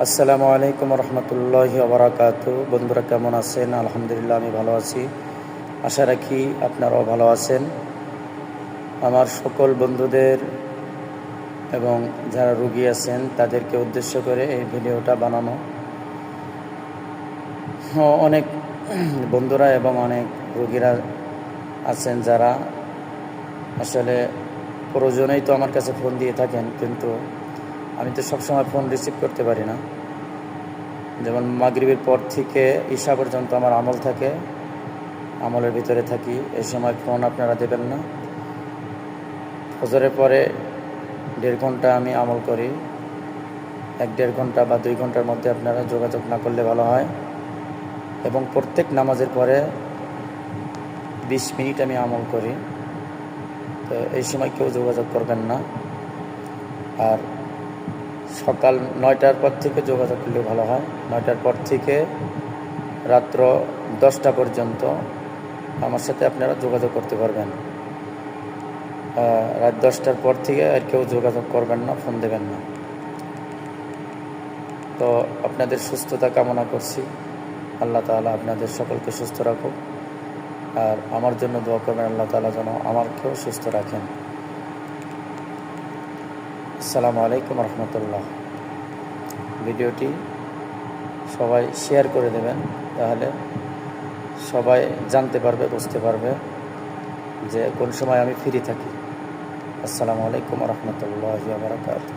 আসসালামু আলাইকুম রহমতুল্লাহি ওয়া বারাকাতুহু। বন্ধুরা কেমন আছেন? আলহামদুলিল্লাহ আমি ভালো আছি। আশা রাখি আপনারাও ভালো আছেন। আমার সকল বন্ধুদের এবং যারা রোগী আছেন তাদেরকে উদ্দেশ্য করে এই ভিডিওটা বানানো। অনেক বন্ধুরা এবং অনেক রোগীরা আছেন যারা আসলে প্রয়োজনেই তো আমার কাছে ফোন দিয়ে থাকেন, কিন্তু আমি তো সবসময় ফোন রিসিভ করতে পারি না। যেমন মাগরিবের পর থেকে ঈশা পর্যন্ত আমার আমল থাকে, আমলের ভিতরে থাকি। এই সময় ফোন আপনারা দেবেন না। ফজরের পরে 1.5 ঘন্টা আমি আমল করি। 1-1.5 ঘন্টা বা 2 ঘন্টার মধ্যে আপনারা যোগাযোগ না করলে ভালো হয়। এবং প্রত্যেক নামাজের পরে 20 মিনিট আমি আমল করি। তো এই সময় কেউ যোগাযোগ করবেন না। আর সকাল 9টার পর থেকে যোগাযোগ করলে ভালো হয়। 9টার পর থেকে রাত্র 10টা পর্যন্ত আমার সাথে আপনারা যোগাযোগ করতে পারবেন। রাত 10টার পর থেকে আর কেউ যোগাযোগ করবেন না, ফোন দেবেন না। তো আপনাদের সুস্থতা কামনা করছি। আল্লাহ তাআলা আপনাদের সকলকে সুস্থ রাখুক। আর আমার জন্য দোয়া করবেন, আল্লাহ তাআলা যেন আমাকেও সুস্থ রাখেন। আসসালামু আলাইকুম রহমতুল্লাহ। ভিডিওটি সবাই শেয়ার করে দেবেন, তাহলে সবাই জানতে পারবে, বুঝতে পারবে যে কোন সময় আমি ফ্রি থাকি। আসসালামু আলাইকুম রহমতুল্লাহি ওয়া বারাকাতুহু।